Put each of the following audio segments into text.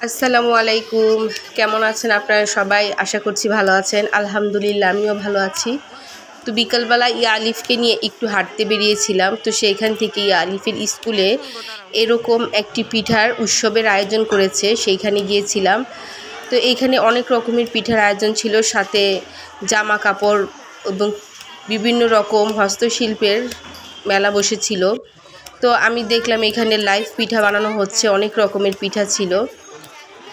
আসসালামু আলাইকুম। কেমন আছেন আপনারা সবাই? আশা করছি ভালো আছেন। আলহামদুলিল্লাহ আমিও ভালো আছি। তো বিকালবেলা আলিফকে নিয়ে একটু হাঁটতে বেরিয়েছিলাম। তো সেইখান থেকে আলিফের স্কুলে এরকম একটি পিঠার উৎসবের আয়োজন করেছে, সেইখানে গিয়েছিলাম। তো এইখানে অনেক রকমের পিঠার আয়োজন ছিল, সাথে জামা কাপড় এবং বিভিন্ন রকম হস্তশিল্পের মেলা বসেছিল। তো আমি দেখলাম এখানে লাইভ পিঠা বানানো হচ্ছে, অনেক রকমের পিঠা ছিল।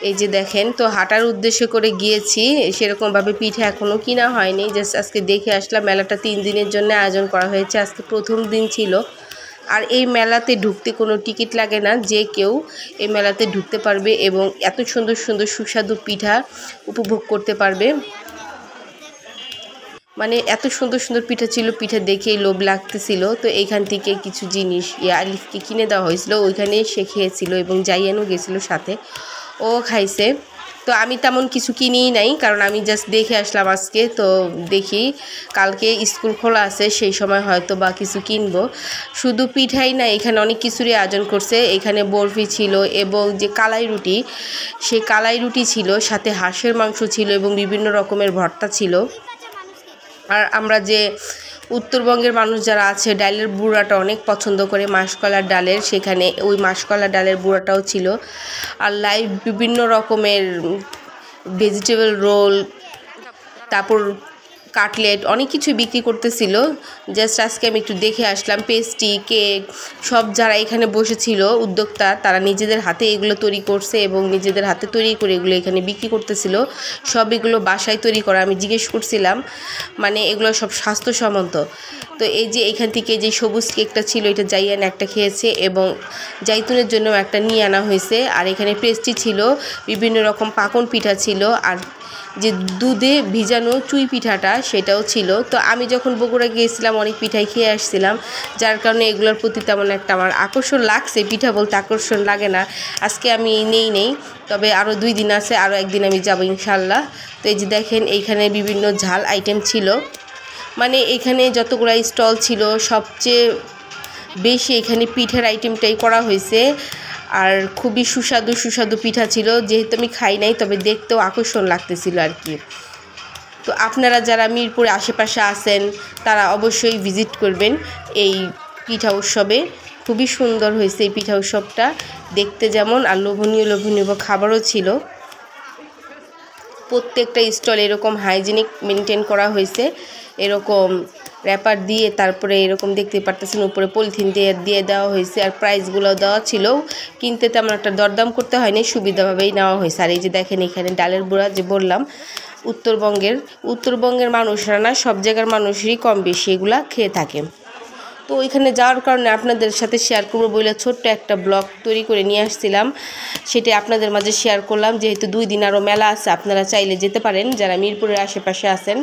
এই যে দেখেন, তো হাঁটার উদ্দেশ্য করে গিয়েছি, সেরকমভাবে পিঠা এখনও কিনা হয়নি, জাস্ট আজকে দেখে আসলাম। মেলাটা 3 দিনের জন্য আয়োজন করা হয়েছে, আজকে প্রথম দিন ছিল। আর এই মেলাতে ঢুকতে কোনো টিকিট লাগে না, যে কেউ এই মেলাতে ঢুকতে পারবে এবং এত সুন্দর সুন্দর সুস্বাদু পিঠা উপভোগ করতে পারবে। মানে এত সুন্দর সুন্দর পিঠা ছিল, পিঠা দেখেই লোভ লাগতেছিল। তো এইখান থেকে কিছু জিনিস আলিফকে কিনে দেওয়া হয়েছিল, ওইখানে সে খেয়েছিল এবং জাইয়ানও গেছিলো সাথে, ও খাইছে। তো আমি তেমন কিছু কিনিই নাই, কারণ আমি জাস্ট দেখে আসলাম আজকে। তো দেখি কালকে স্কুল খোলা আছে, সেই সময় হয়তো বা কিছু কিনবো। শুধু পিঠাই না, এখানে অনেক কিছুরই আয়োজন করছে। এখানে বরফি ছিল এবং যে কালাই রুটি, সেই কালাই রুটি ছিল, সাথে হাঁসের মাংস ছিল এবং বিভিন্ন রকমের ভর্তা ছিল। আর আমরা যে উত্তরবঙ্গের মানুষ যারা আছে, ডালের বুড়াটা অনেক পছন্দ করে, মাসকলার ডালের, সেখানে ওই মাসকলার ডালের বুড়াটাও ছিল। আর লাইভ বিভিন্ন রকমের ভেজিটেবল রোল, তারপর কাটলেট, অনেক কিছু বিক্রি করতেছিল। জাস্ট আজকে আমি একটু দেখে আসলাম। পেস্ট্রি, কেক, সব যারা এখানে বসেছিল উদ্যোক্তা, তারা নিজেদের হাতে এগুলো তৈরি করছে এবং নিজেদের হাতে তৈরি করে এগুলো এখানে বিক্রি করতেছিল। সব এগুলো বাসায় তৈরি করা। আমি জিজ্ঞেস করছিলাম, মানে এগুলো সব স্বাস্থ্যসম্মত। তো এই যে এখান থেকে যে সবুজ কেকটা ছিল, এটা জাইয়ান একটা খেয়েছে এবং জাইতুনের জন্য একটা নিয়ে আনা হয়েছে। আর এখানে পেস্ট্রি ছিল, বিভিন্ন রকম পাকন পিঠা ছিল, আর যে দুধে ভিজানো চুই পিঠাটা সেটাও ছিল। তো আমি যখন বগুড়া গিয়েছিলাম অনেক পিঠাই খেয়ে আসছিলাম, যার কারণে এগুলোর প্রতি তেমন একটা আমার আকর্ষণ লাগছে। পিঠা বলতে আকর্ষণ লাগে না, আজকে আমি নেই, তবে আরও 2 দিন আছে, আরও একদিন আমি যাব ইনশাল্লাহ। তো এই যে দেখেন, এইখানে বিভিন্ন ঝাল আইটেম ছিল। মানে এখানে যতগুলো স্টল ছিল, সবচেয়ে বেশি এখানে পিঠার আইটেমটাই করা হয়েছে। আর খুবই সুস্বাদু পিঠা ছিল, যেহেতু আমি খাই নাই, তবে দেখতেও আকর্ষণ লাগতেছিল আর কি। তো আপনারা যারা মিরপুরে আশেপাশে আছেন, তারা অবশ্যই ভিজিট করবেন এই পিঠা উৎসবে। খুবই সুন্দর হয়েছে এই পিঠা উৎসবটা দেখতে, যেমন আর লোভনীয় খাবারও ছিল। প্রত্যেকটা স্টল এরকম হাইজিনিক মেনটেন করা হয়েছে, এরকম র্যাপার দিয়ে, তারপরে এরকম দেখতে পারতেছেন উপরে পলিথিন দিয়ে দেওয়া হয়েছে। আর প্রাইসগুলো দেওয়া ছিল, কিনতে তেমন একটা দরদাম করতে হয়নি, সুবিধাভাবেই নেওয়া হয়েছে। আর এই যে দেখেন, এখানে ডালের বুড়া যে বললাম, উত্তরবঙ্গের মানুষরা না, সব জায়গার মানুষেরই কম বেশি এগুলা খেয়ে থাকে। তো ওইখানে যাওয়ার কারণে আপনাদের সাথে শেয়ার করবো বলে ছোট্ট একটা ব্লগ তৈরি করে নিয়ে আসছিলাম, সেটা আপনাদের মাঝে শেয়ার করলাম। যেহেতু 2 দিন আরও মেলা আছে, আপনারা চাইলে যেতে পারেন যারা মিরপুরের আশেপাশে আছেন।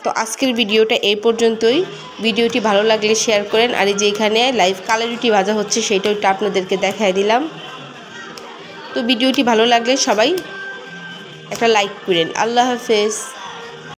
তো আজকের ভিডিওটা এই পর্যন্তই। ভিডিওটি ভালো লাগলে শেয়ার করেন। আর এই যে এখানে লাইভ কালাই রুটি ভাজা হচ্ছে, সেইটাও একটু আপনাদেরকে দেখায় দিলাম। তো ভিডিওটি ভালো লাগলে সবাই একটা লাইক করেন। আল্লাহ হাফেজ।